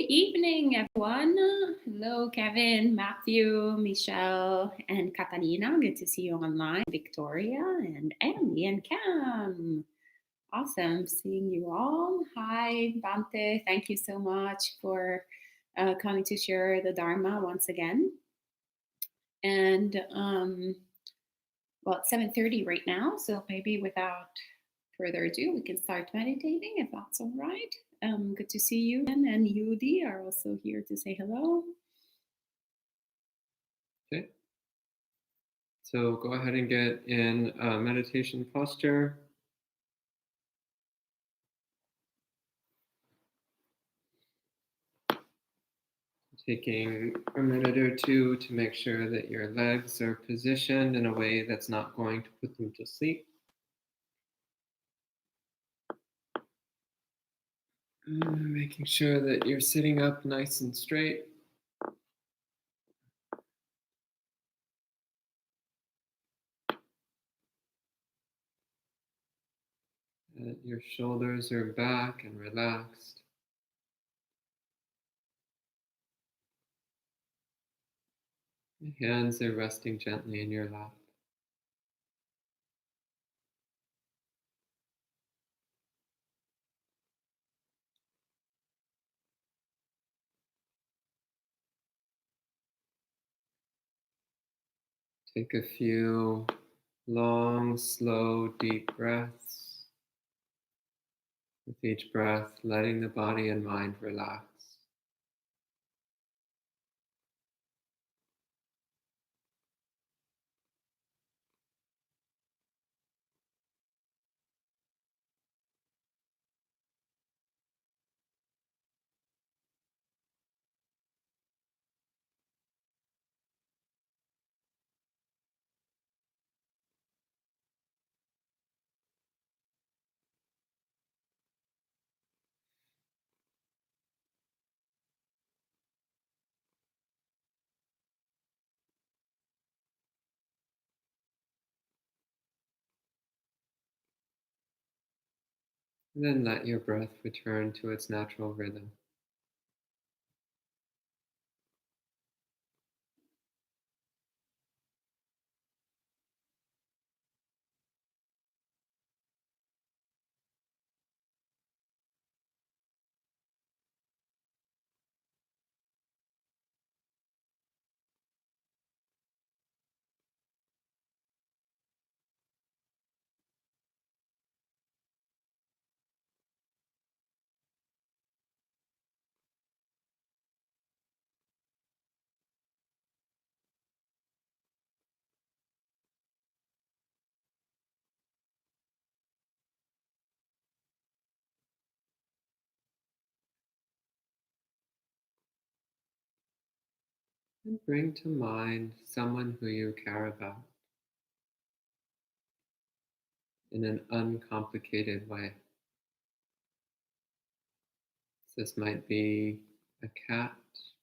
evening, everyone. Hello, Kevin, Matthew, Michelle, and Catalina. Good to see you online. Victoria and Andy and Cam. Awesome seeing you all. Hi, Bhante. Thank you so much for coming to share the Dharma once again. And it's 7:30 right now, so maybe without further ado, we can start meditating if that's all right. Good to see you, and Yudi are also here to say hello. Okay. So go ahead and get in a meditation posture. Taking a minute or two to make sure that your legs are positioned in a way that's not going to put them to sleep. Making sure that you're sitting up nice and straight. That your shoulders are back and relaxed. Your hands are resting gently in your lap. Take a few long, slow, deep breaths. With each breath, letting the body and mind relax. And then let your breath return to its natural rhythm. And bring to mind someone who you care about in an uncomplicated way. This might be a cat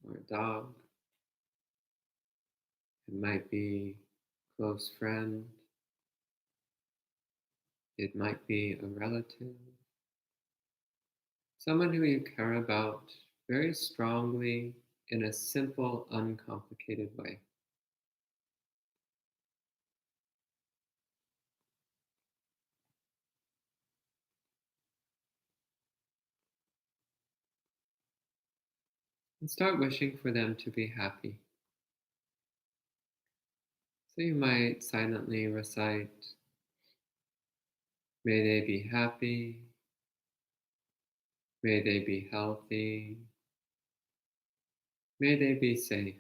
or a dog. It might be a close friend. It might be a relative. Someone who you care about very strongly in a simple, uncomplicated way. And start wishing for them to be happy. So you might silently recite, may they be happy, may they be healthy, may they be safe,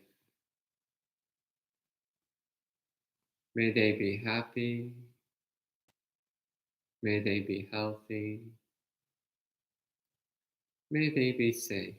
may they be happy, may they be healthy, may they be safe.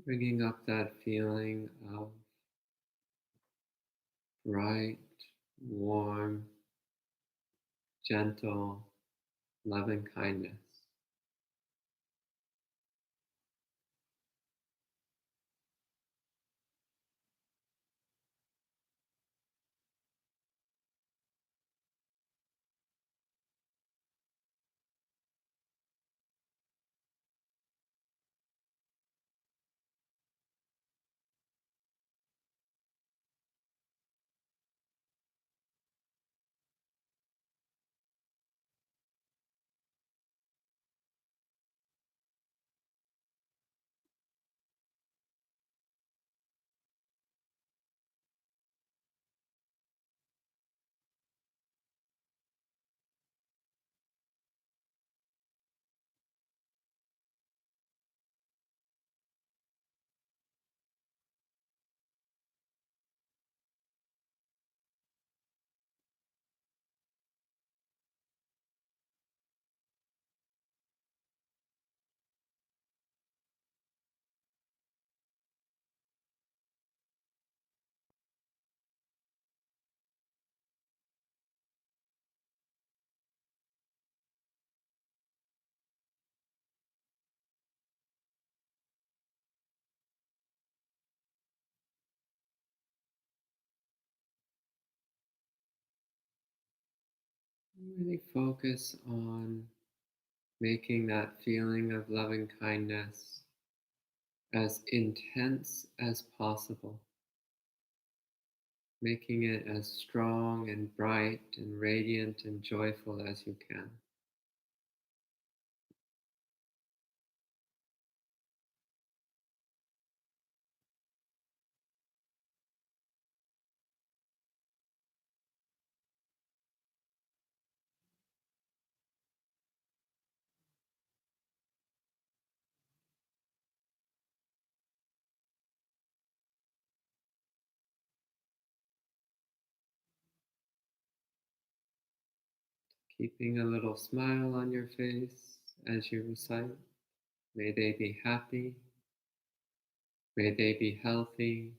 Bringing up that feeling of bright, warm, gentle, loving kindness. Really focus on making that feeling of loving kindness as intense as possible, making it as strong and bright and radiant and joyful as you can. Keeping a little smile on your face as you recite. May they be happy. May they be healthy.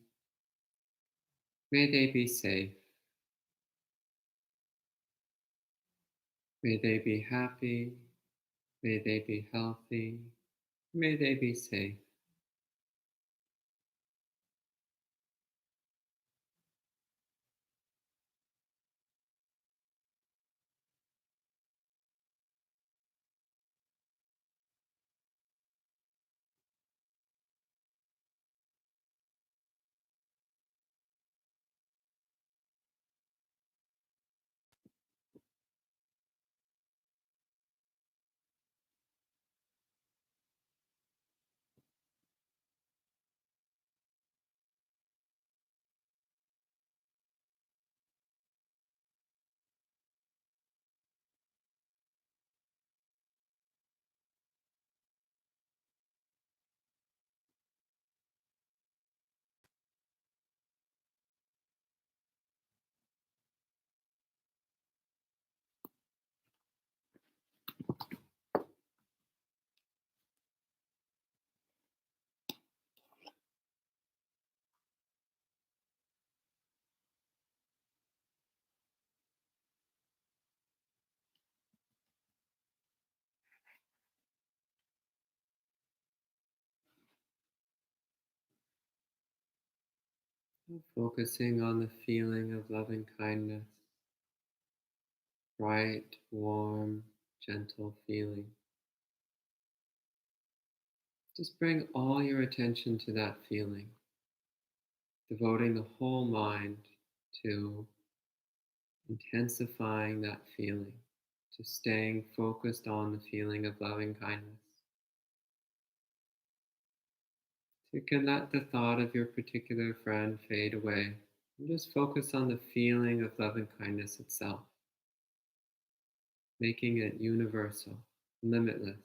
May they be safe. May they be happy. May they be healthy. May they be safe. Focusing on the feeling of loving kindness, bright, warm, gentle feeling. Just bring all your attention to that feeling, devoting the whole mind to intensifying that feeling, to staying focused on the feeling of loving kindness. So you can let the thought of your particular friend fade away and just focus on the feeling of loving kindness itself, making it universal, limitless,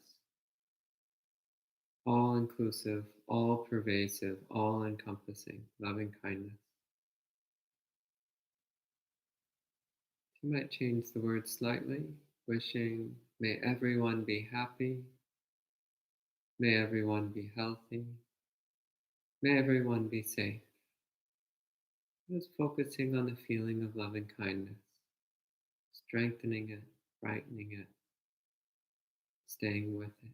all inclusive, all pervasive, all encompassing loving kindness. You might change the word slightly, wishing, may everyone be happy, may everyone be healthy, may everyone be safe. Just focusing on the feeling of loving kindness, strengthening it, brightening it, staying with it.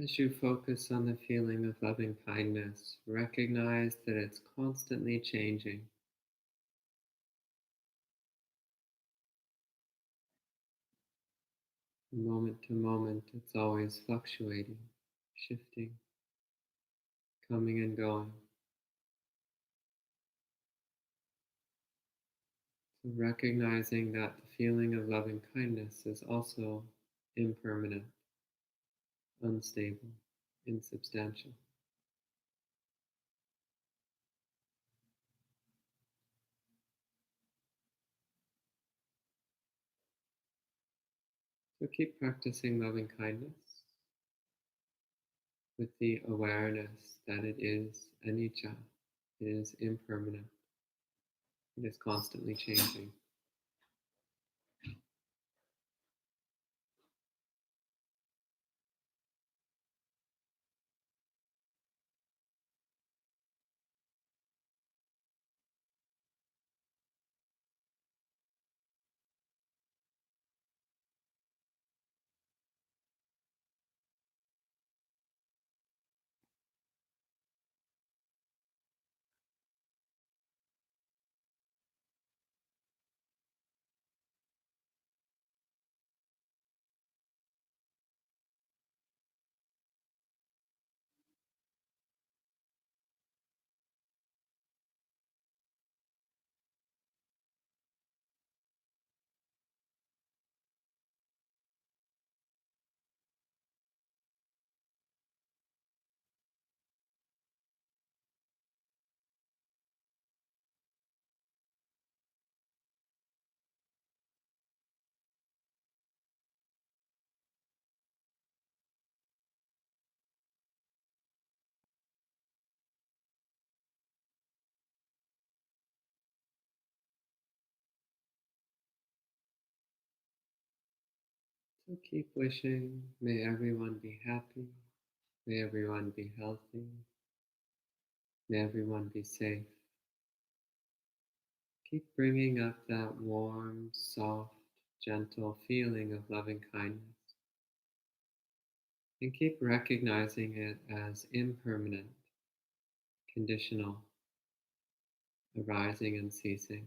As you focus on the feeling of loving kindness, recognize that it's constantly changing. Moment to moment, it's always fluctuating, shifting, coming and going. So recognizing that the feeling of loving kindness is also impermanent, unstable, insubstantial. So keep practicing loving kindness with the awareness that it is anicca, it is impermanent, it is constantly changing. So keep wishing, may everyone be happy, may everyone be healthy, may everyone be safe. Keep bringing up that warm, soft, gentle feeling of loving kindness and keep recognizing it as impermanent, conditional, arising and ceasing.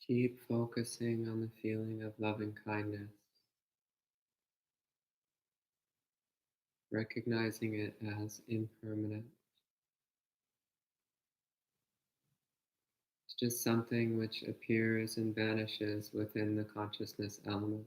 Keep focusing on the feeling of loving kindness, recognizing it as impermanent. It's just something which appears and vanishes within the consciousness element.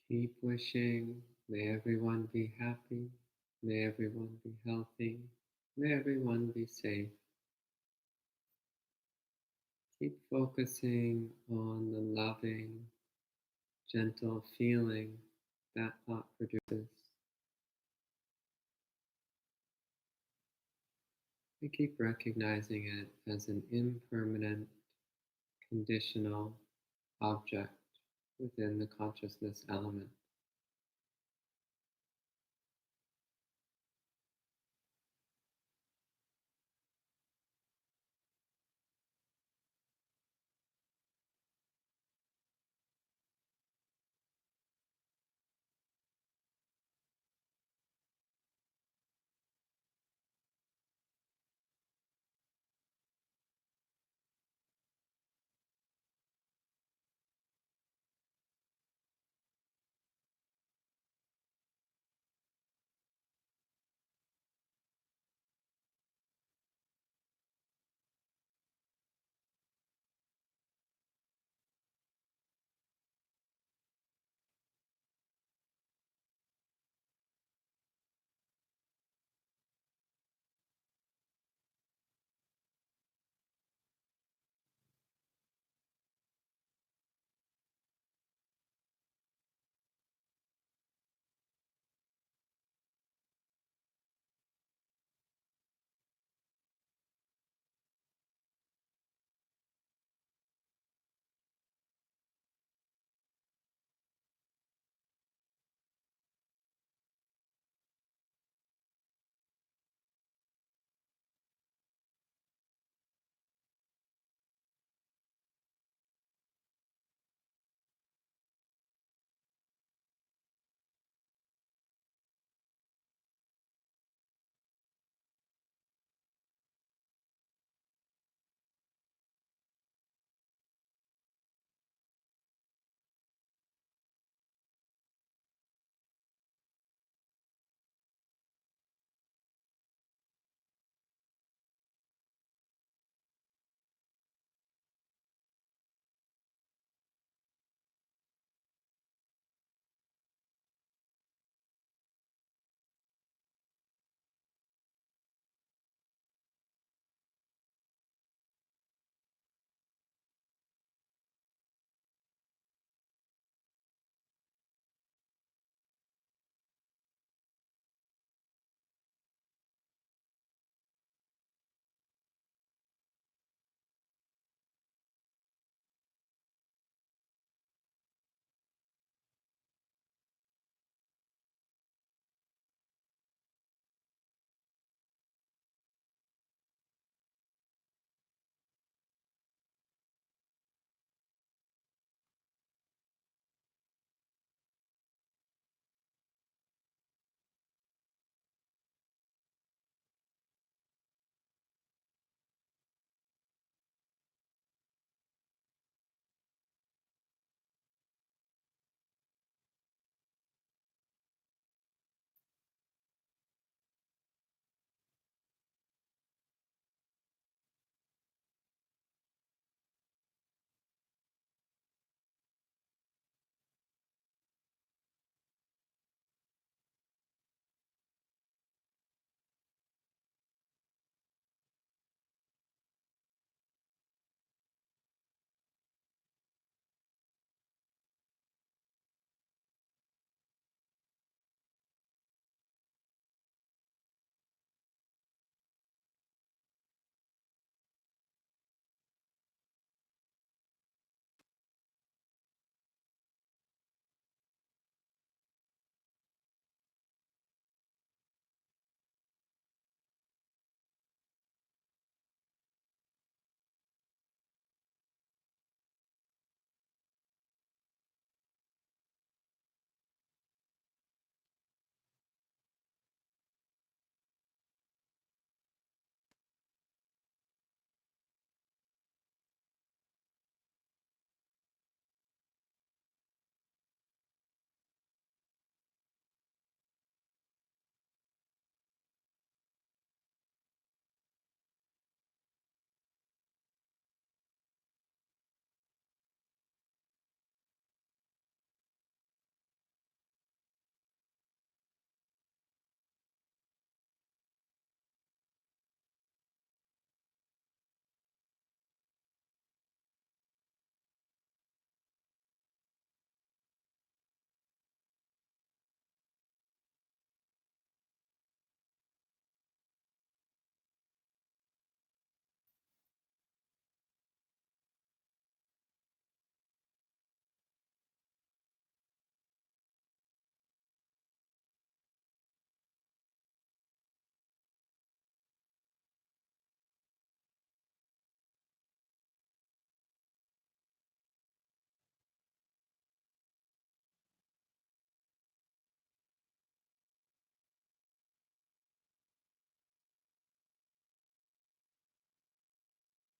Keep wishing, may everyone be happy, may everyone be healthy, may everyone be safe. Keep focusing on the loving, gentle feeling that thought produces. And keep recognizing it as an impermanent, conditional object within the consciousness element.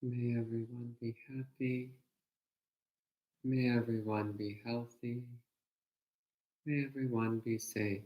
May everyone be happy. May everyone be healthy. May everyone be safe.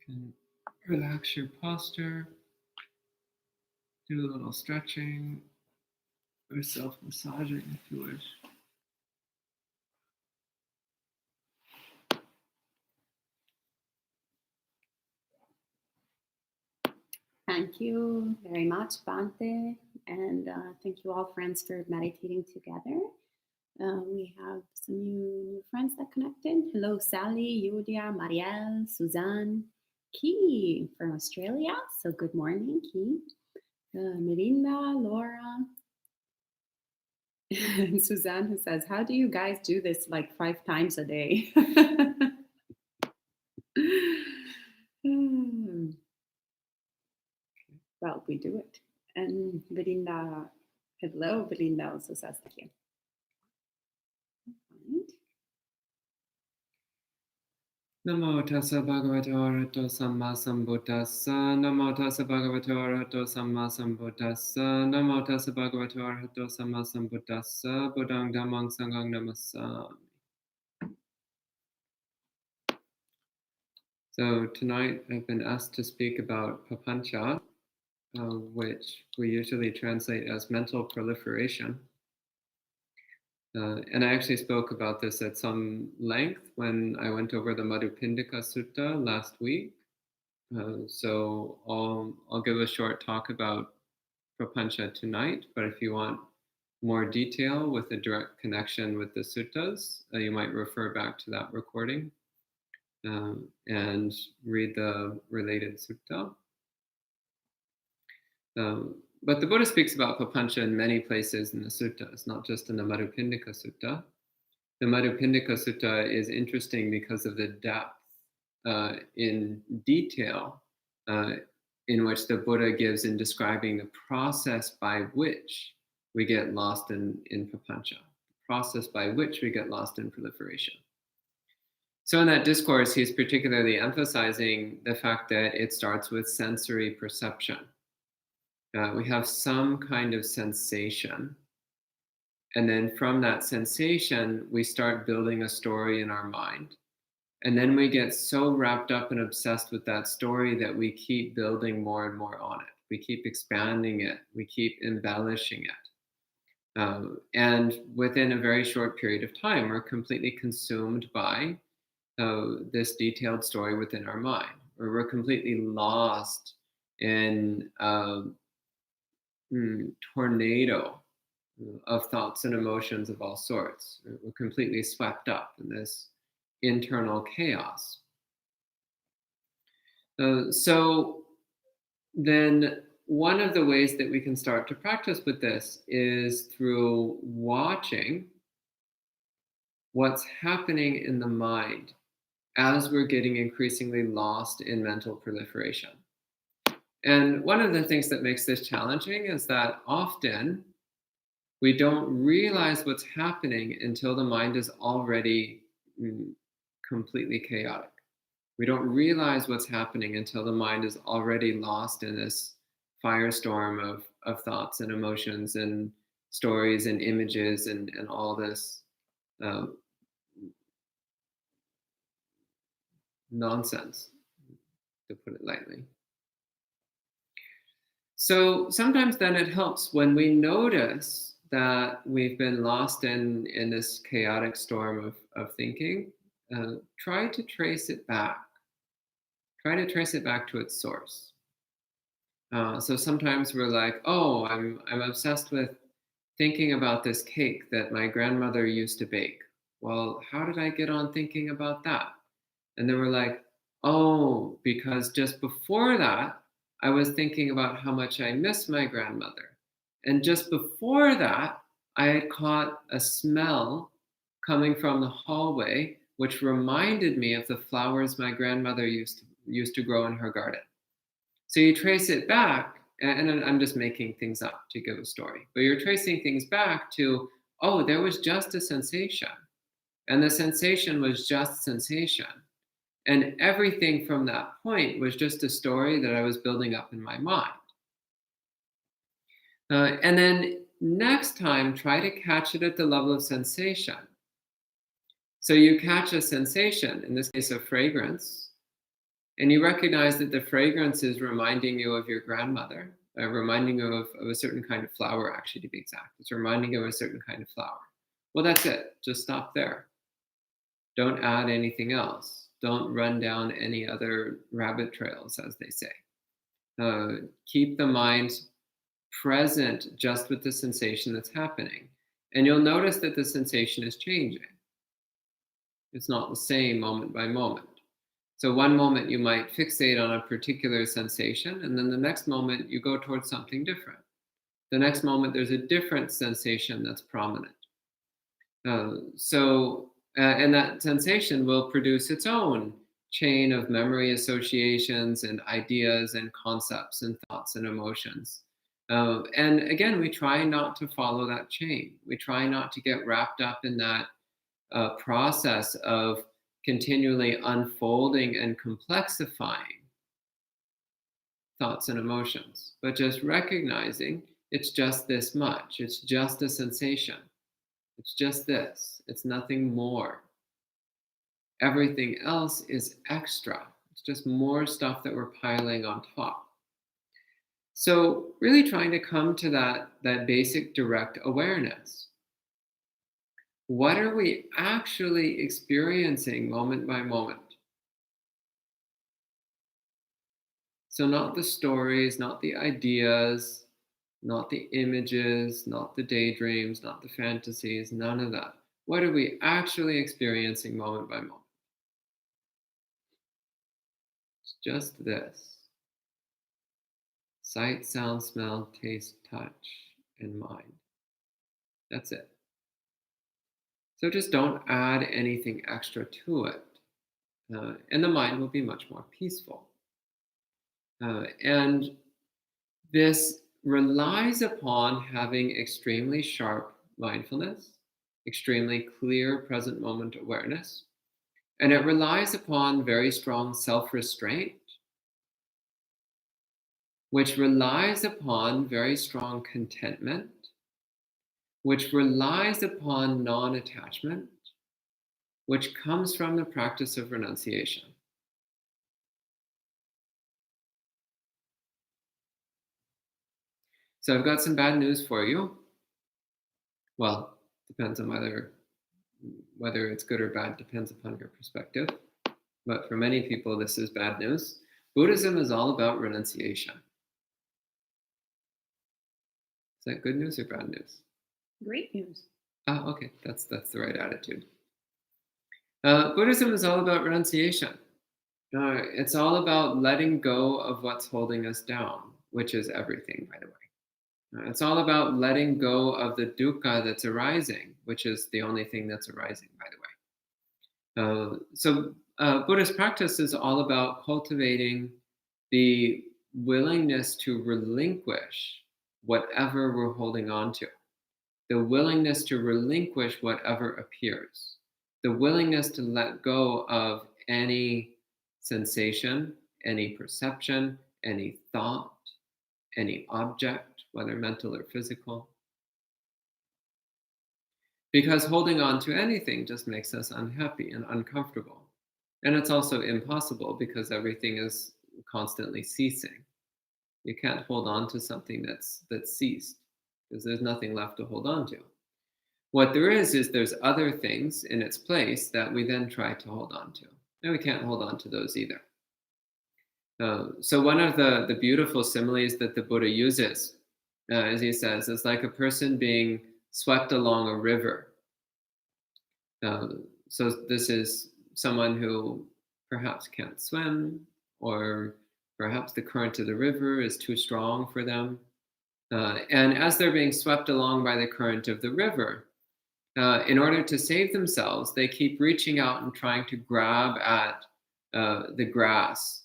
You can relax your posture, do a little stretching or self-massaging if you wish. Thank you very much, Bhante. And thank you all, friends, for meditating together. We have some new friends that connected. Hello, Sally, Yulia, Marielle, Suzanne, Key from Australia. So good morning, Key. Melinda, Laura, and Suzanne, who says, how do you guys do this like 5 times a day? Well, we do it. And Belinda, hello, Belinda also says thank you. Right. Namo tassa bhagavato arahato samma sambuddhassa. Namo tassa bhagavato arahato samma sambuddhassa. Namo tassa bhagavato arahato samma sambuddhassa. Buddhang dhammang sanghang namassami. So tonight I've been asked to speak about Papañca, which we usually translate as mental proliferation. And I actually spoke about this at some length when I went over the Madhupindika Sutta last week. So I'll give a short talk about Prapancha tonight, but if you want more detail with a direct connection with the suttas, you might refer back to that recording and read the related sutta. But the Buddha speaks about Papancha in many places in the suttas, not just in the Madhupindika Sutta. The Madhupindika Sutta is interesting because of the depth in detail in which the Buddha gives in describing the process by which we get lost in Papancha, the process by which we get lost in proliferation. So in that discourse, he's particularly emphasizing the fact that it starts with sensory perception. We have some kind of sensation. And then from that sensation, we start building a story in our mind. And then we get so wrapped up and obsessed with that story that we keep building more and more on it. We keep expanding it. We keep embellishing it. And within a very short period of time, we're completely consumed by this detailed story within our mind, or we're completely lost in tornado of thoughts and emotions of all sorts. We're completely swept up in this internal chaos. So then one of the ways that we can start to practice with this is through watching what's happening in the mind as we're getting increasingly lost in mental proliferation. And one of the things that makes this challenging is that often we don't realize what's happening until the mind is already completely chaotic. We don't realize what's happening until the mind is already lost in this firestorm of of thoughts and emotions and stories and images and all this um, nonsense, to put it lightly. So sometimes then it helps when we notice that we've been lost in this chaotic storm of thinking, try to trace it back. Try to trace it back to its source. So sometimes we're like, oh, I'm obsessed with thinking about this cake that my grandmother used to bake. Well, how did I get on thinking about that? And then we're like, oh, because just before that, I was thinking about how much I miss my grandmother. And just before that, I had caught a smell coming from the hallway, which reminded me of the flowers my grandmother used to grow in her garden. So you trace it back, and I'm just making things up to give a story, but you're tracing things back to, oh, there was just a sensation, and the sensation was just sensation. And everything from that point was just a story that I was building up in my mind. And then next time, try to catch it at the level of sensation. So you catch a sensation, in this case, a fragrance, and you recognize that the fragrance is reminding you of your grandmother, reminding you of a certain kind of flower, actually, to be exact. It's reminding you of a certain kind of flower. Well, that's it. Just stop there. Don't add anything else. Don't run down any other rabbit trails, as they say. Keep the mind present just with the sensation that's happening. And you'll notice that the sensation is changing. It's not the same moment by moment. So one moment you might fixate on a particular sensation, and then the next moment you go towards something different. The next moment there's a different sensation that's prominent. And that sensation will produce its own chain of memory associations and ideas and concepts and thoughts and emotions. And again, we try not to follow that chain. We try not to get wrapped up in that process of continually unfolding and complexifying thoughts and emotions, but just recognizing it's just this much. It's just a sensation. It's just this. It's nothing more. Everything else is extra. It's just more stuff that we're piling on top. So really trying to come to that basic direct awareness. What are we actually experiencing moment by moment? So not the stories, not the ideas, not the images, not the daydreams, not the fantasies, none of that. What are we actually experiencing moment by moment? It's just this. Sight, sound, smell, taste, touch, and mind. That's it. So just don't add anything extra to it. And the mind will be much more peaceful. And this relies upon having extremely sharp mindfulness, extremely clear present moment awareness, and it relies upon very strong self-restraint, which relies upon very strong contentment, which relies upon non-attachment, which comes from the practice of renunciation. So I've got some bad news for you. Well, depends on whether it's good or bad, depends upon your perspective. But for many people, this is bad news. Buddhism is all about renunciation. Is that good news or bad news? Great news. Okay, that's the right attitude. Buddhism is all about renunciation. It's all about letting go of what's holding us down, which is everything, by the way. It's all about letting go of the dukkha that's arising, which is the only thing that's arising, by the way. So Buddhist practice is all about cultivating the willingness to relinquish whatever we're holding on to, the willingness to relinquish whatever appears, the willingness to let go of any sensation, any perception, any thought, any object, whether mental or physical. Because holding on to anything just makes us unhappy and uncomfortable. And it's also impossible because everything is constantly ceasing. You can't hold on to something that's ceased because there's nothing left to hold on to. What there is there's other things in its place that we then try to hold on to. And we can't hold on to those either. So one of the beautiful similes that the Buddha uses, as he says, is like a person being swept along a river. So this is someone who perhaps can't swim, or perhaps the current of the river is too strong for them. And as they're being swept along by the current of the river, in order to save themselves, they keep reaching out and trying to grab at the grass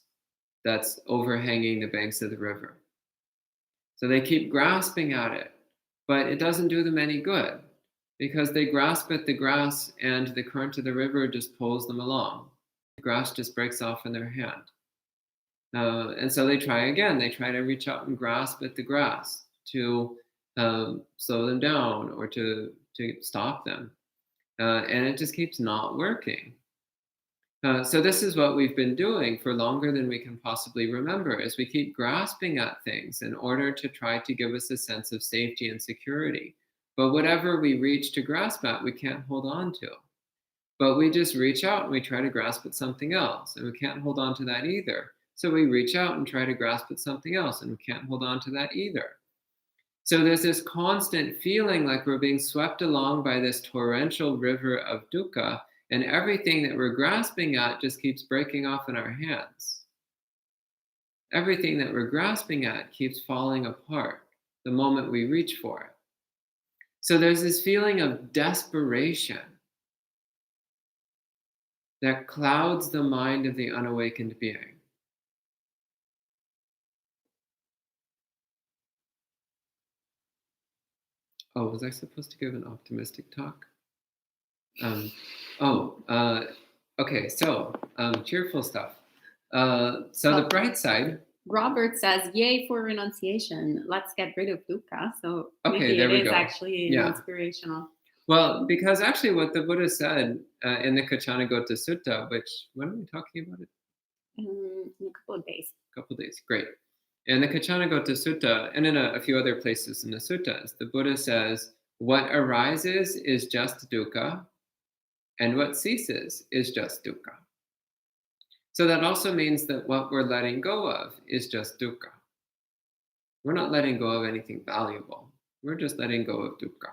that's overhanging the banks of the river. So they keep grasping at it, but it doesn't do them any good because they grasp at the grass and the current of the river just pulls them along. The grass just breaks off in their hand. And so they try again. They try to reach out and grasp at the grass to slow them down or to stop them. And it just keeps not working. So this is what we've been doing for longer than we can possibly remember, is we keep grasping at things in order to try to give us a sense of safety and security. But whatever we reach to grasp at, we can't hold on to. But we just reach out and we try to grasp at something else, and we can't hold on to that either. So we reach out and try to grasp at something else, and we can't hold on to that either. So there's this constant feeling like we're being swept along by this torrential river of dukkha, and everything that we're grasping at just keeps breaking off in our hands. Everything that we're grasping at keeps falling apart the moment we reach for it. So there's this feeling of desperation that clouds the mind of the unawakened being. Oh, was I supposed to give an optimistic talk? Okay, so cheerful stuff. So the bright side. Robert says, yay for renunciation. Let's get rid of dukkha. So Okay, maybe there it we is go. actually inspirational. Well, because actually what the Buddha said in the Kaccanagotta Sutta, which, when are we talking about it? In a couple of days. Great. In the Kaccanagotta Sutta, and in a few other places in the suttas, the Buddha says, what arises is just dukkha, and what ceases is just dukkha. So that also means that what we're letting go of is just dukkha. We're not letting go of anything valuable. We're just letting go of dukkha.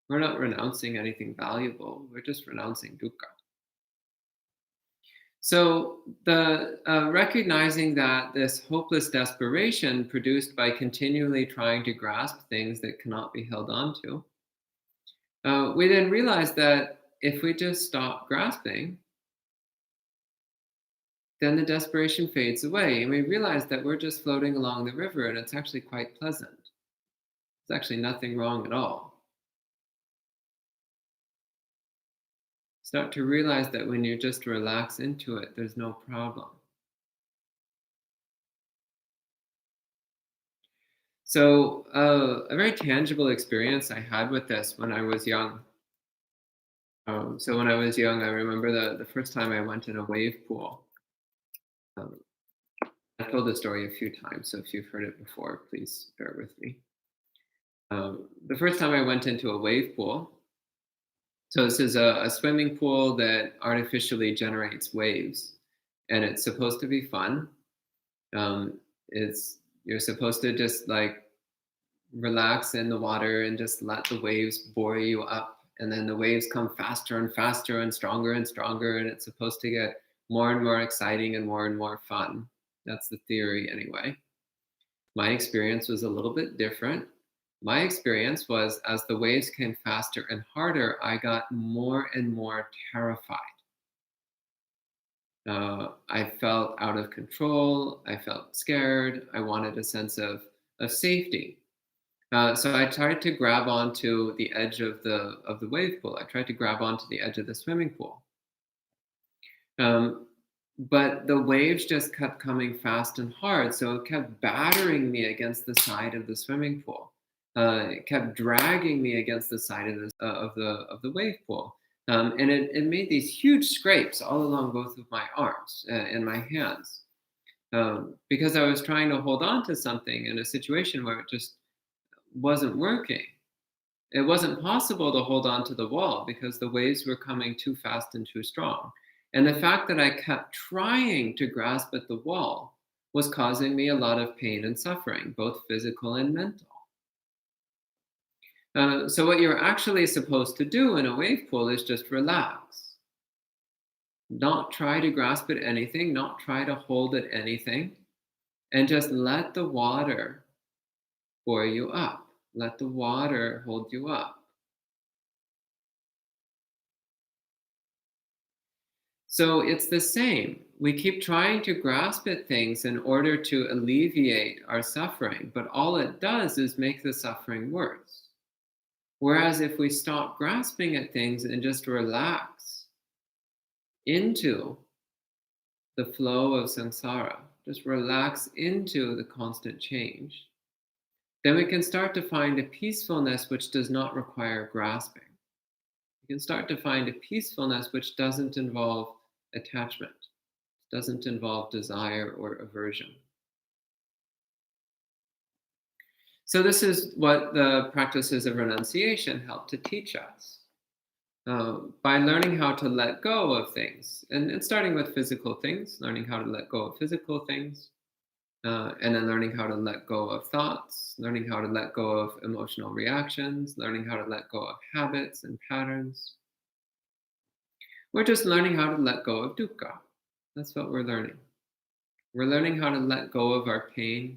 We're not renouncing anything valuable. We're just renouncing dukkha. So the recognizing that this hopeless desperation produced by continually trying to grasp things that cannot be held on to, we then realize that if we just stop grasping, then the desperation fades away, and we realize that we're just floating along the river, and it's actually quite pleasant. There's actually nothing wrong at all. Start to realize that when you just relax into it, there's no problem. So a very tangible experience I had with this when I was young. So when I was young, I remember the first time I went in a wave pool. I've told this story a few times, so if you've heard it before, please bear with me. The first time I went into a wave pool, so this is a swimming pool that artificially generates waves, and it's supposed to be fun. You're supposed to just like relax in the water and just let the waves buoy you up, and then the waves come faster and faster and stronger, and it's supposed to get more and more exciting and more fun. That's the theory anyway. My experience was a little bit different. My experience was, as the waves came faster and harder, I got more and more terrified. I felt out of control. I felt scared. I wanted a sense of safety. So I tried to grab onto the edge of the wave pool. I tried to grab onto the edge of the swimming pool. But the waves just kept coming fast and hard, so it kept battering me against the side of the swimming pool. It kept dragging me against the side of the wave pool, and it made these huge scrapes all along both of my arms and my hands, because I was trying to hold on to something in a situation where it just wasn't working. It wasn't possible to hold on to the wall because the waves were coming too fast and too strong. And the fact that I kept trying to grasp at the wall was causing me a lot of pain and suffering, both physical and mental. So, what you're actually supposed to do in a wave pool is just relax. Not try to grasp at anything, not try to hold at anything, and just let the water buoy you up. Let the water hold you up. So it's the same. We keep trying to grasp at things in order to alleviate our suffering, but all it does is make the suffering worse. Whereas if we stop grasping at things and just relax into the flow of samsara, just relax into the constant change, then we can start to find a peacefulness which does not require grasping. We can start to find a peacefulness which doesn't involve attachment, doesn't involve desire or aversion. So this is what the practices of renunciation help to teach us. By learning how to let go of things, and starting with physical things, learning how to let go of physical things, and then learning how to let go of thoughts, learning how to let go of emotional reactions, learning how to let go of habits and patterns. We're just learning how to let go of dukkha. That's what we're learning. We're learning how to let go of our pain,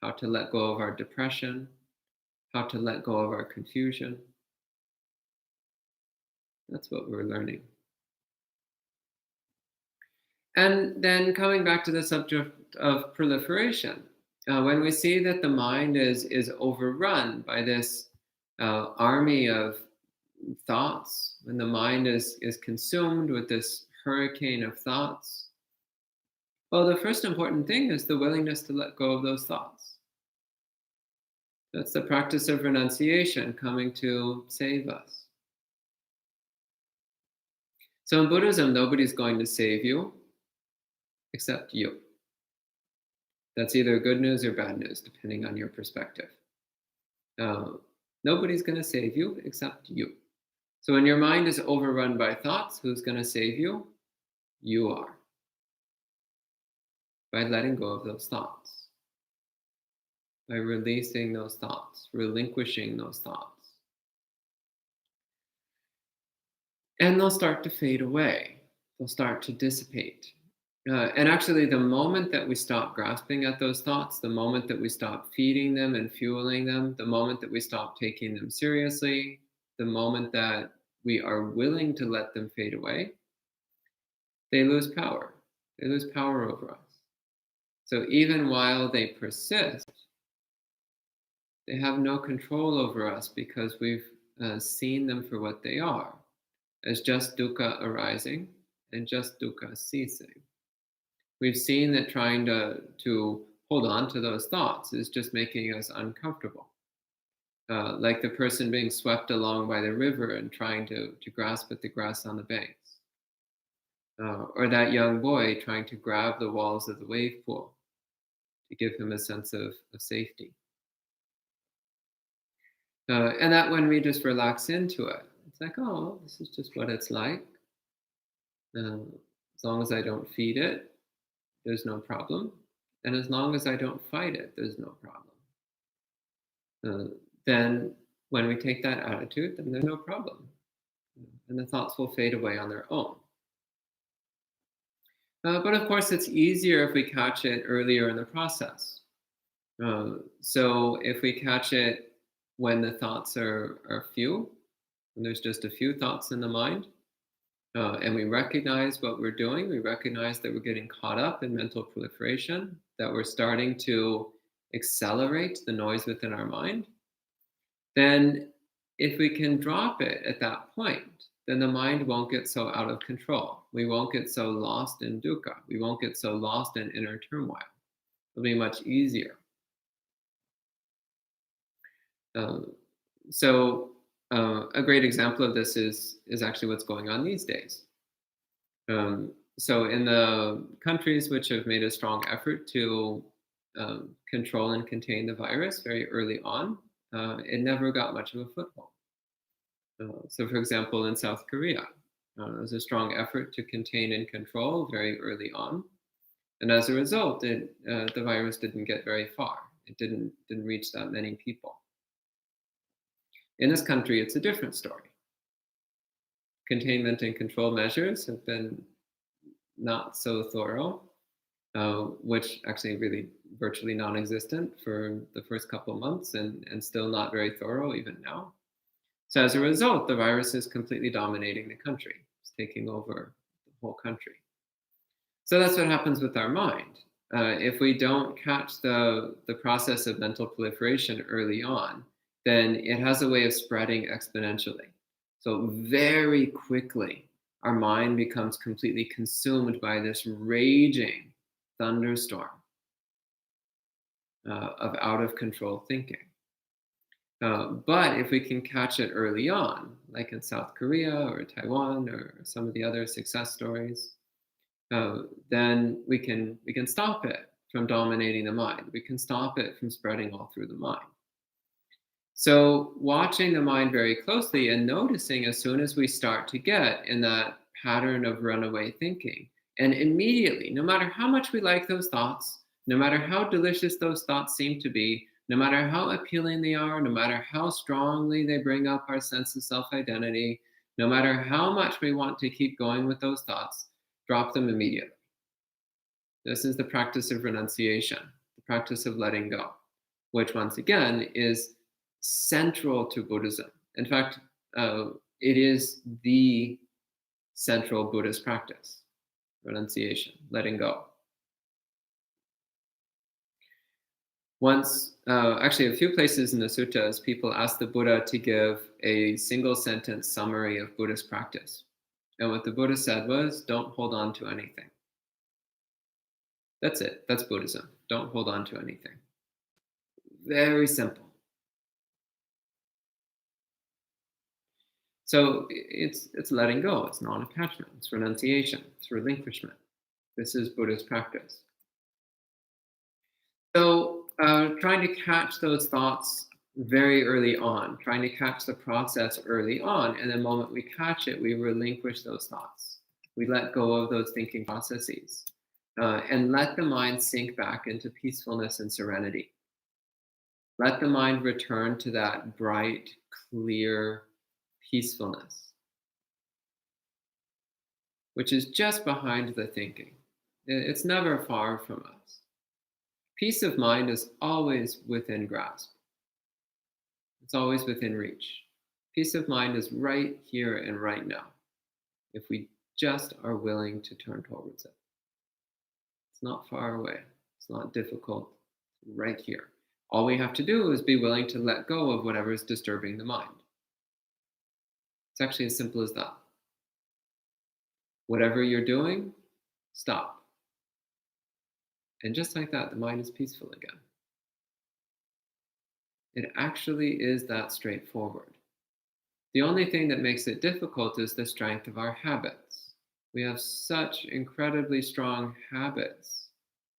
how to let go of our depression, how to let go of our confusion. That's what we're learning. And then coming back to the subject of proliferation, when we see that the mind is overrun by this army of thoughts, when the mind is consumed with this hurricane of thoughts, well, the first important thing is the willingness to let go of those thoughts. That's the practice of renunciation coming to save us. So in Buddhism, nobody's going to save you except you. That's either good news or bad news, depending on your perspective. Nobody's going to save you except you. So when your mind is overrun by thoughts, who's going to save you? You are. By letting go of those thoughts. By releasing those thoughts, relinquishing those thoughts. And they'll start to fade away. They'll start to dissipate. And actually, the moment that we stop grasping at those thoughts, the moment that we stop feeding them and fueling them, the moment that we stop taking them seriously, the moment that we are willing to let them fade away, they lose power. They lose power over us. So even while they persist, they have no control over us because we've seen them for what they are, as just dukkha arising and just dukkha ceasing. We've seen that trying to hold on to those thoughts is just making us uncomfortable. Like the person being swept along by the river and trying to grasp at the grass on the banks. Or that young boy trying to grab the walls of the wave pool to give him a sense of safety. And that when we just relax into it, it's like, oh, this is just what it's like. As long as I don't feed it, there's no problem. And as long as I don't fight it, there's no problem. Then when we take that attitude, then there's no problem. And the thoughts will fade away on their own. But of course, it's easier if we catch it earlier in the process. So if we catch it when the thoughts are few, when there's just a few thoughts in the mind, and we recognize what we're doing, we recognize that we're getting caught up in mental proliferation, that we're starting to accelerate the noise within our mind, then if we can drop it at that point, then the mind won't get so out of control. We won't get so lost in dukkha. We won't get so lost in inner turmoil. It'll be much easier. A great example of this is actually what's going on these days. So in the countries which have made a strong effort to control and contain the virus very early on, it never got much of a foothold. So for example, in South Korea, there was a strong effort to contain and control very early on. And as a result, the virus didn't get very far. It didn't reach that many people. In this country, it's a different story. Containment and control measures have been not so thorough, which actually really virtually non-existent for the first couple of months and still not very thorough even now. So as a result, the virus is completely dominating the country. It's taking over the whole country. So that's what happens with our mind. If we don't catch the process of mental proliferation early on, then it has a way of spreading exponentially. So very quickly, our mind becomes completely consumed by this raging thunderstorm of out of control thinking. But if we can catch it early on, like in South Korea or Taiwan or some of the other success stories, then we can stop it from dominating the mind. We can stop it from spreading all through the mind. So watching the mind very closely and noticing as soon as we start to get in that pattern of runaway thinking, and immediately, no matter how much we like those thoughts, no matter how delicious those thoughts seem to be, no matter how appealing they are, no matter how strongly they bring up our sense of self-identity, no matter how much we want to keep going with those thoughts, drop them immediately. This is the practice of renunciation, the practice of letting go, which once again is central to Buddhism. In fact, it is the central Buddhist practice, renunciation, letting go. Once, actually a few places in the suttas, people ask the Buddha to give a single sentence summary of Buddhist practice. And what the Buddha said was, don't hold on to anything. That's it. That's Buddhism. Don't hold on to anything. Very simple. So it's letting go. It's non-attachment. It's renunciation. It's relinquishment. This is Buddhist practice. So trying to catch those thoughts very early on, trying to catch the process early on, and the moment we catch it, we relinquish those thoughts. We let go of those thinking processes and let the mind sink back into peacefulness and serenity. Let the mind return to that bright, clear peacefulness, which is just behind the thinking. It's never far from us. Peace of mind is always within grasp. It's always within reach. Peace of mind is right here and right now, if we just are willing to turn towards it. It's not far away. It's not difficult. It's right here. All we have to do is be willing to let go of whatever is disturbing the mind. It's actually as simple as that. Whatever you're doing, stop. And just like that, the mind is peaceful again. It actually is that straightforward. The only thing that makes it difficult is the strength of our habits. We have such incredibly strong habits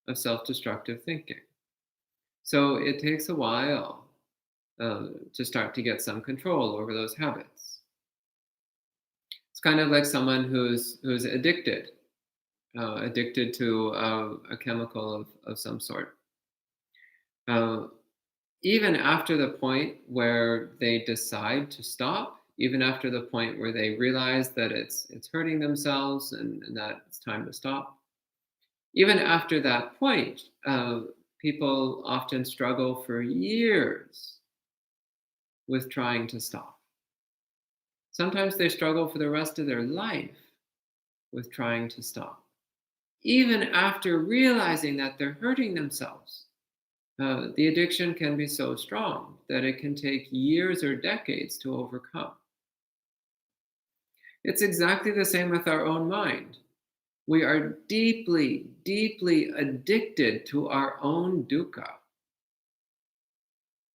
of self-destructive thinking. So it takes a while to start to get some control over those habits. It's kind of like someone who's addicted to a chemical of some sort. Even after the point where they decide to stop, even after the point where they realize that it's hurting themselves and that it's time to stop, even after that point, people often struggle for years with trying to stop. Sometimes they struggle for the rest of their life with trying to stop. Even after realizing that they're hurting themselves, the addiction can be so strong that it can take years or decades to overcome. It's exactly the same with our own mind. We are deeply, deeply addicted to our own dukkha.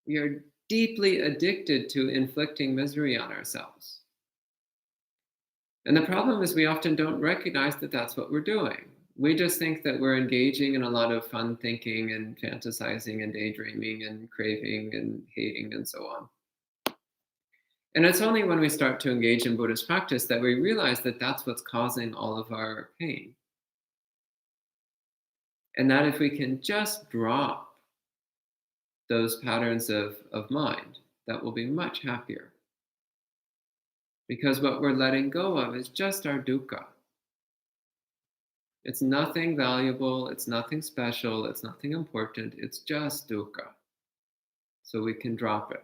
We are deeply addicted to inflicting misery on ourselves. And the problem is we often don't recognize that that's what we're doing. We just think that we're engaging in a lot of fun thinking and fantasizing and daydreaming and craving and hating and so on. And it's only when we start to engage in Buddhist practice that we realize that that's what's causing all of our pain. And that if we can just drop those patterns of mind, that we'll be much happier. Because what we're letting go of is just our dukkha. It's nothing valuable, it's nothing special, it's nothing important, it's just dukkha. So we can drop it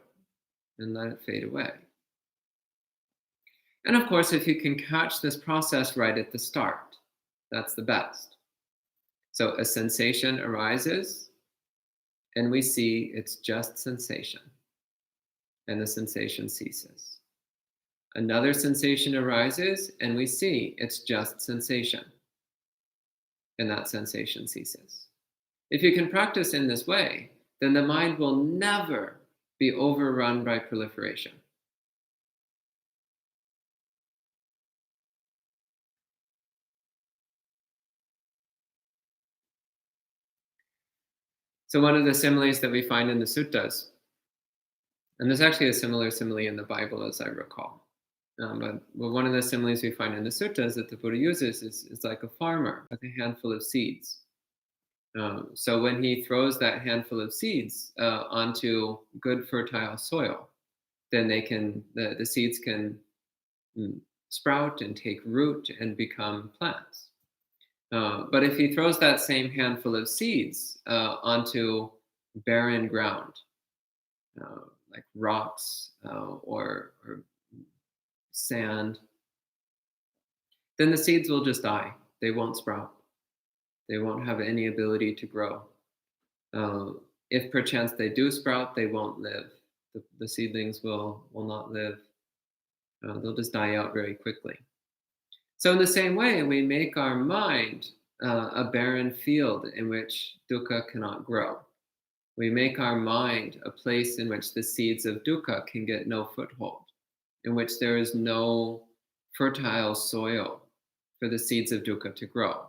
and let it fade away. And of course, if you can catch this process right at the start, that's the best. So a sensation arises, and we see it's just sensation, and the sensation ceases. Another sensation arises, and we see it's just sensation, and that sensation ceases. If you can practice in this way, then the mind will never be overrun by proliferation. So one of the similes that we find in the suttas, and there's actually a similar simile in the Bible as I recall, but one of the similes we find in the suttas that the Buddha uses is like a farmer with a handful of seeds. So when he throws that handful of seeds onto good fertile soil, then the seeds can sprout and take root and become plants. But if he throws that same handful of seeds onto barren ground, like rocks or sand, then the seeds will just die. They won't sprout. They won't have any ability to grow. If perchance they do sprout, they won't live. The seedlings will not live. They'll just die out very quickly. So in the same way, we make our mind a barren field in which dukkha cannot grow. We make our mind a place in which the seeds of dukkha can get no foothold, in which there is no fertile soil for the seeds of dukkha to grow.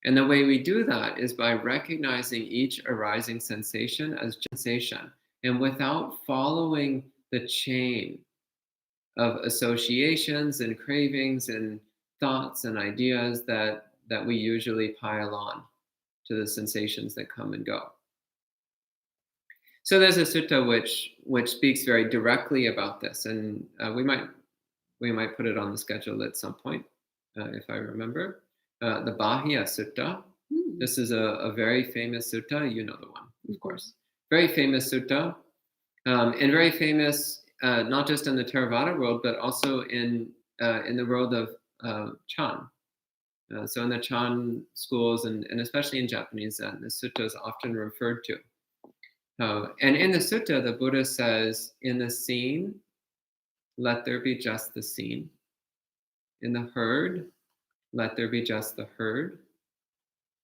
And the way we do that is by recognizing each arising sensation as sensation, and without following the chain of associations and cravings and thoughts and ideas that we usually pile on to the sensations that come and go. So there's a sutta which speaks very directly about this, and we might put it on the schedule at some point if I remember. The Bahya Sutta. This is a very famous sutta. You know the one, of course. Very famous sutta, and very famous not just in the Theravada world, but also in the world of Chan. So in the Chan schools, and especially in Japanese Zen, the sutta is often referred to. And in the sutta, the Buddha says, in the seen, let there be just the seen. In the heard, let there be just the heard.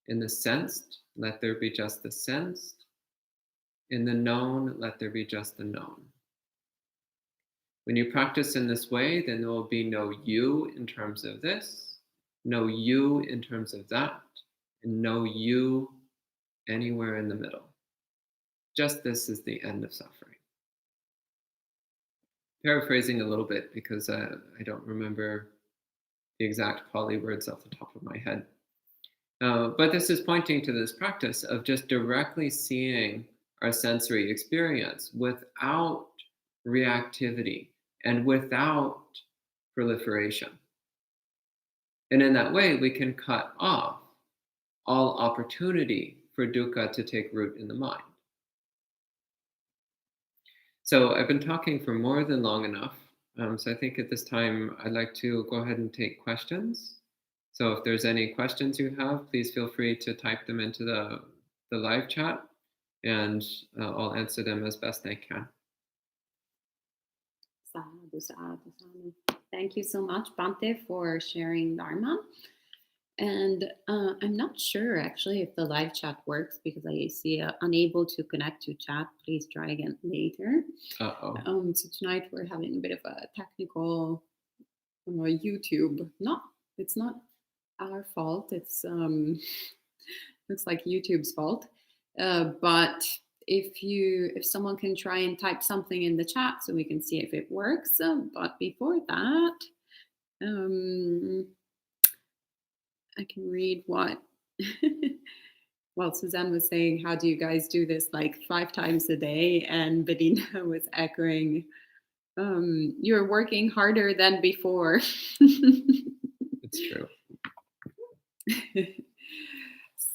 In the sensed, let there be just the sensed. In the known, let there be just the known. When you practice in this way, then there will be no you in terms of this, no you in terms of that, and no you anywhere in the middle. Just this is the end of suffering. Paraphrasing a little bit because I don't remember the exact Pali words off the top of my head. But this is pointing to this practice of just directly seeing our sensory experience without reactivity and without proliferation. And in that way, we can cut off all opportunity for dukkha to take root in the mind. So I've been talking for more than long enough. So I think at this time, I'd like to go ahead and take questions. So if there's any questions you have, please feel free to type them into the live chat, and I'll answer them as best I can. Sadhu, sadhu, sadhu. Thank you so much, Bhante, for sharing Dharma. And I'm not sure actually if the live chat works because I see unable to connect to chat. Please try again later. So tonight we're having a bit of a technical YouTube. It's not our fault. It's looks like YouTube's fault. But if someone can try and type something in the chat so we can see if it works. But before that, I can read what well, Suzanne was saying, how do you guys do this like 5 times a day? And Bedina was echoing, you're working harder than before. It's true.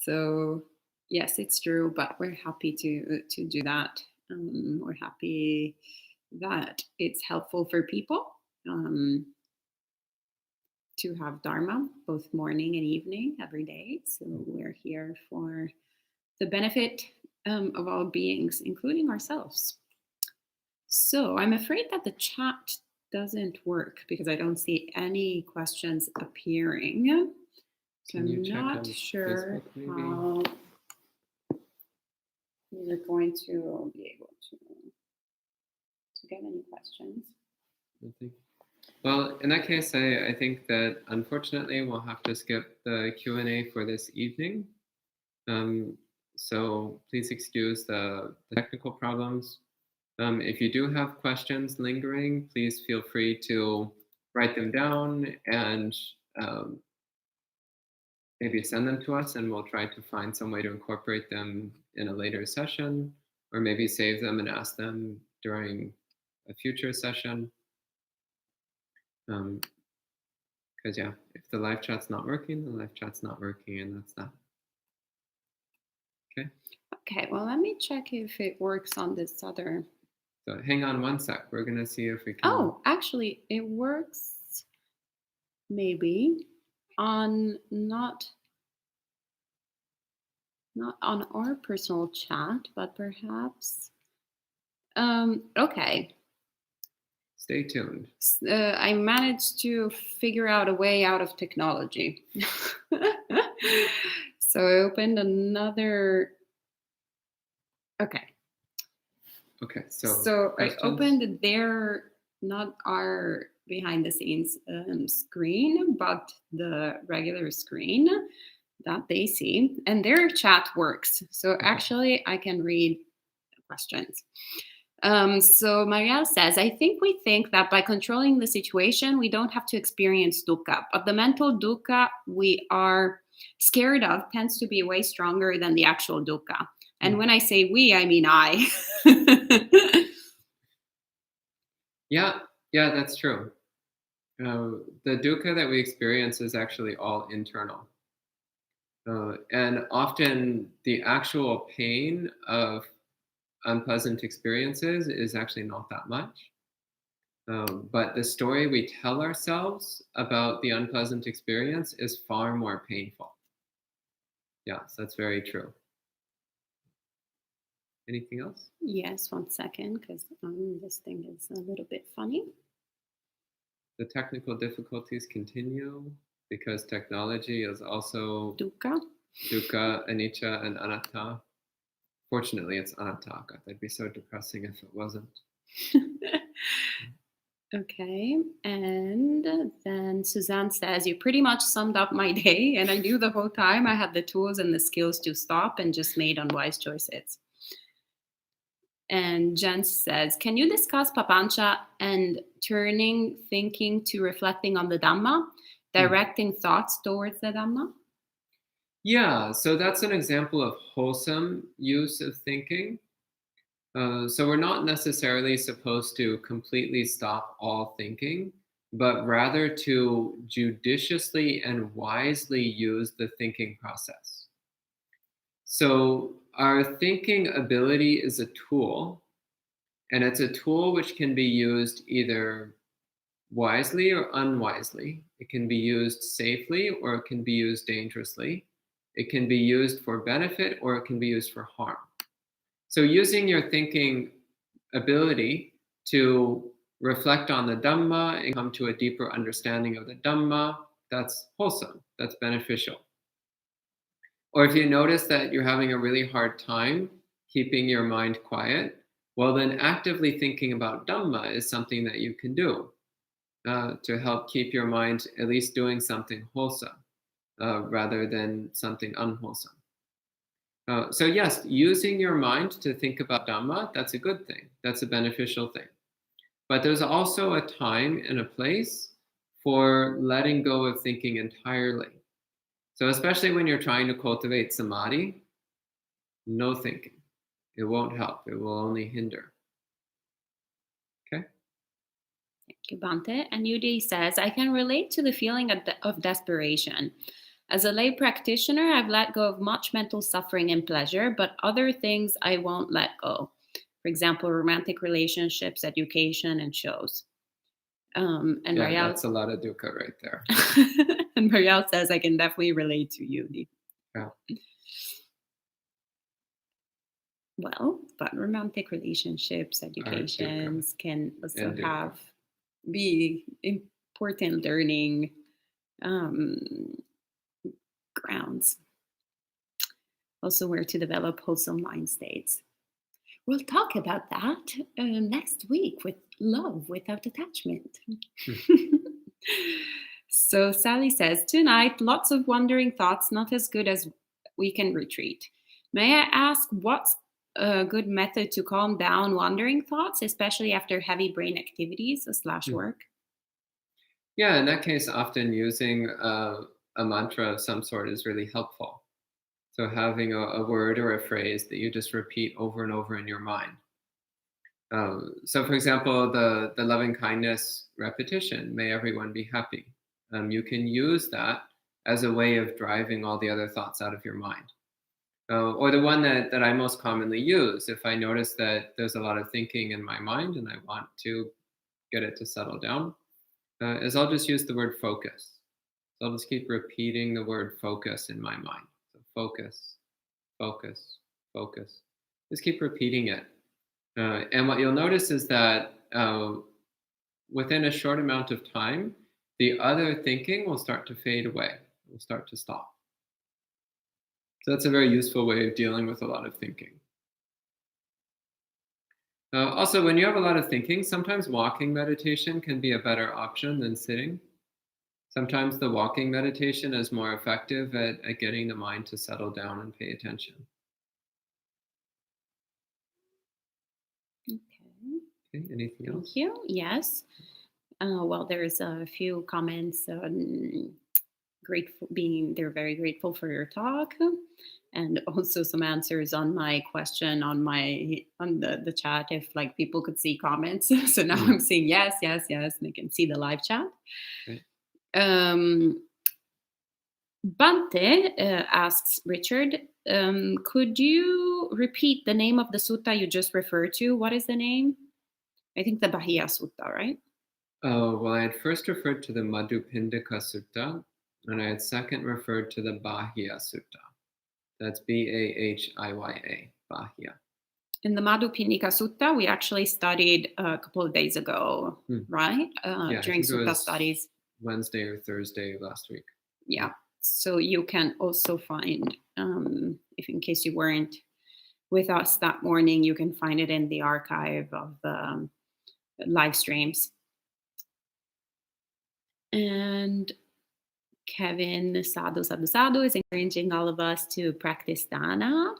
So yes, it's true, but we're happy to do that. We're happy that it's helpful for people to have Dharma both morning and evening every day. So we're here for the benefit of all beings, including ourselves. So I'm afraid that the chat doesn't work because I don't see any questions appearing. So I'm not sure how we're going to be able to get any questions. Well, in that case, I think that unfortunately we'll have to skip the Q&A for this evening. So please excuse the technical problems. If you do have questions lingering, please feel free to write them down and maybe send them to us, and we'll try to find some way to incorporate them in a later session, or maybe save them and ask them during a future session. Because yeah, if the live chat's not working, the live chat's not working, and that's that. Okay. Okay, well, let me check if it works on this other. So hang on one sec. We're gonna see if we can. Oh, actually, it works. Maybe on not on our personal chat, but perhaps. Okay. Stay tuned. I managed to figure out a way out of technology. So I opened another. Okay. Okay, so questions? I opened not our behind the scenes screen, but the regular screen that they see, and their chat works. So actually, I can read questions. So Marielle says, I think we think that by controlling the situation, we don't have to experience dukkha, but the mental dukkha we are scared of tends to be way stronger than the actual dukkha. And when I say we, I mean I. Yeah, that's true. The dukkha that we experience is actually all internal. And often the actual pain of unpleasant experiences is actually not that much. But the story we tell ourselves about the unpleasant experience is far more painful. Yes, that's very true. Anything else? Yes, 1 second, because this thing is a little bit funny. The technical difficulties continue because technology is also dukkha, anicca, and anatta. Fortunately, it's anatta. God, that'd be so depressing if it wasn't. Okay, and then Suzanne says, you pretty much summed up my day, and I knew the whole time I had the tools and the skills to stop and just made unwise choices. And Jen says, can you discuss Papañca and turning thinking to reflecting on the Dhamma, directing thoughts towards the Dhamma? Yeah, so that's an example of wholesome use of thinking. So we're not necessarily supposed to completely stop all thinking, but rather to judiciously and wisely use the thinking process. So our thinking ability is a tool, and it's a tool which can be used either wisely or unwisely. It can be used safely or it can be used dangerously. It can be used for benefit or it can be used for harm. So using your thinking ability to reflect on the Dhamma and come to a deeper understanding of the Dhamma, that's wholesome, that's beneficial. Or if you notice that you're having a really hard time keeping your mind quiet, well, then actively thinking about Dhamma is something that you can do to help keep your mind at least doing something wholesome rather than something unwholesome. So yes, using your mind to think about Dhamma, that's a good thing. That's a beneficial thing. But there's also a time and a place for letting go of thinking entirely. So especially when you're trying to cultivate samadhi, no thinking. It won't help. It will only hinder. Okay? Thank you, Bhante. And Yudi says, I can relate to the feeling of desperation. As a lay practitioner, I've let go of much mental suffering and pleasure, but other things I won't let go. For example, romantic relationships, education, and shows. And Yeah, Marielle, that's a lot of dukkha right there. and Marielle says, I can definitely relate to Yudi. Yeah. Well, but romantic relationships, educations can also be important learning grounds. Also, where to develop wholesome mind states. We'll talk about that next week with love without attachment. So Sally says, tonight, lots of wandering thoughts, not as good as we can retreat. May I ask what's a good method to calm down wandering thoughts, especially after heavy brain activities / work? Yeah, in that case, often using a mantra of some sort is really helpful. So having a word or a phrase that you just repeat over and over in your mind. So for example, the loving kindness repetition, may everyone be happy. You can use that as a way of driving all the other thoughts out of your mind. Or the one that I most commonly use, if I notice that there's a lot of thinking in my mind and I want to get it to settle down, is I'll just use the word focus. So I'll just keep repeating the word focus in my mind. So focus, focus, focus. Just keep repeating it. And what you'll notice is that within a short amount of time, the other thinking will start to fade away. It will start to stop. So that's a very useful way of dealing with a lot of thinking. Also, when you have a lot of thinking, sometimes walking meditation can be a better option than sitting. Sometimes the walking meditation is more effective at getting the mind to settle down and pay attention. Okay, anything else? Thank you. Yes. Well, there's a few comments they're very grateful for your talk, and also some answers on my question on the chat, if like people could see comments. So now I'm seeing yes, and they can see the live chat. Okay. Bhante asks Richard, could you repeat the name of the sutta you just referred to? What is the name? I think the Bahia Sutta, right? Oh, well, I had first referred to the Madhupindika Sutta, and I had second referred to the Bahia Sutta. That's Bahia, Bahia. In the Madhupindika Sutta, we actually studied a couple of days ago, right? During Sutta studies. Wednesday or Thursday of last week. Yeah. So you can also find, if in case you weren't with us that morning, you can find it in the archive of the live streams. And Kevin Sadhu is encouraging all of us to practice dana.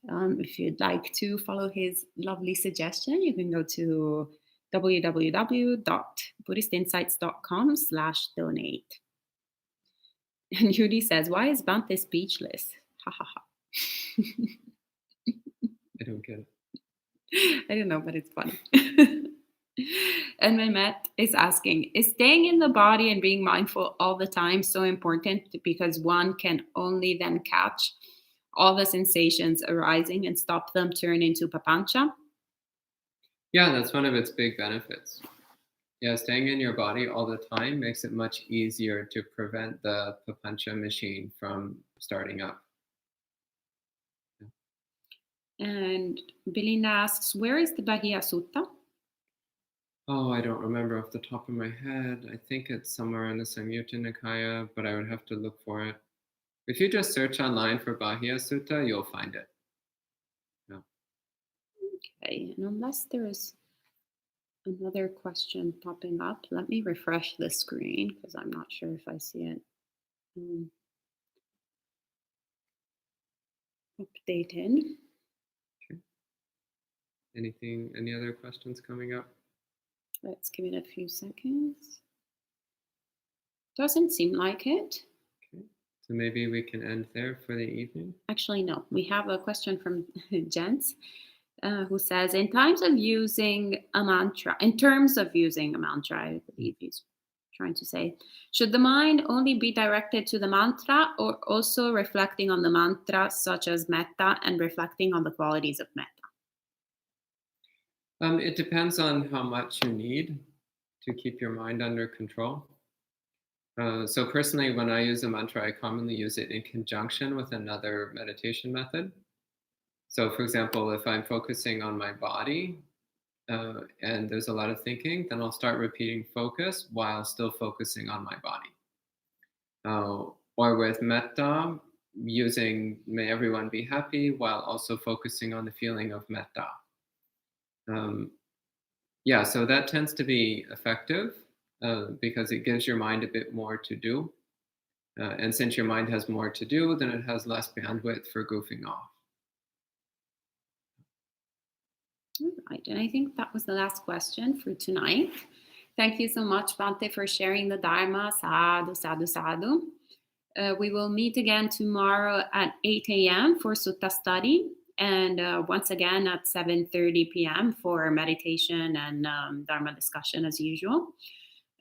If you'd like to follow his lovely suggestion, you can go to www.buddhistinsights.com/donate. And Yudi says, why is Bhante speechless? Ha ha ha. I don't get it. I don't know, but it's funny. And Mehmet is asking, is staying in the body and being mindful all the time so important, because one can only then catch all the sensations arising and stop them turn into papañca? Yeah, that's one of its big benefits. Yeah, staying in your body all the time makes it much easier to prevent the papañca machine from starting up. And Belinda asks, where is the Bahia Sutta? Oh, I don't remember off the top of my head. I think it's somewhere in the Samyutta Nikaya, but I would have to look for it. If you just search online for Bahya Sutta, you'll find it. Yeah. Okay, and unless there's another question popping up, let me refresh the screen because I'm not sure if I see it updated. Okay. Any other questions coming up? Let's give it a few seconds. Doesn't seem like it. Okay. So maybe we can end there for the evening. Actually, no. We have a question from Jens who says, in terms of using a mantra, I believe he's trying to say, should the mind only be directed to the mantra or also reflecting on the mantra, such as metta, and reflecting on the qualities of metta? It depends on how much you need to keep your mind under control. So personally, when I use a mantra, I commonly use it in conjunction with another meditation method. So, for example, if I'm focusing on my body and there's a lot of thinking, then I'll start repeating focus while still focusing on my body. Or with metta, using may everyone be happy while also focusing on the feeling of metta. Yeah, so that tends to be effective because it gives your mind a bit more to do. And since your mind has more to do, then it has less bandwidth for goofing off. All right, and I think that was the last question for tonight. Thank you so much, Bhante, for sharing the Dharma. Sadhu, sadhu, sadhu. We will meet again tomorrow at 8 a.m. for Sutta study, and once again at 7:30 p.m. for meditation and Dharma discussion as usual.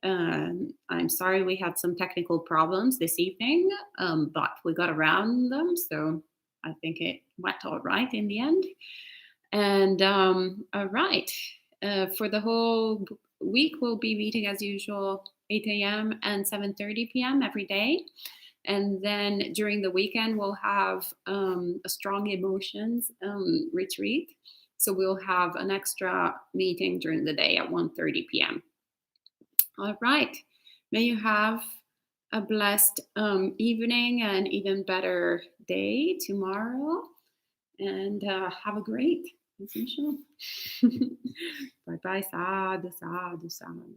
I'm sorry we had some technical problems this evening, but we got around them, so I think it went all right in the end. And all right, for the whole week, we'll be meeting as usual 8 a.m. and 7:30 p.m. every day. And then during the weekend, we'll have a strong emotions retreat. So we'll have an extra meeting during the day at 1:30 p.m. All right. May you have a blessed evening and even better day tomorrow. And have a great, as usual. Bye bye. Sadhu, sadhu, sadhu.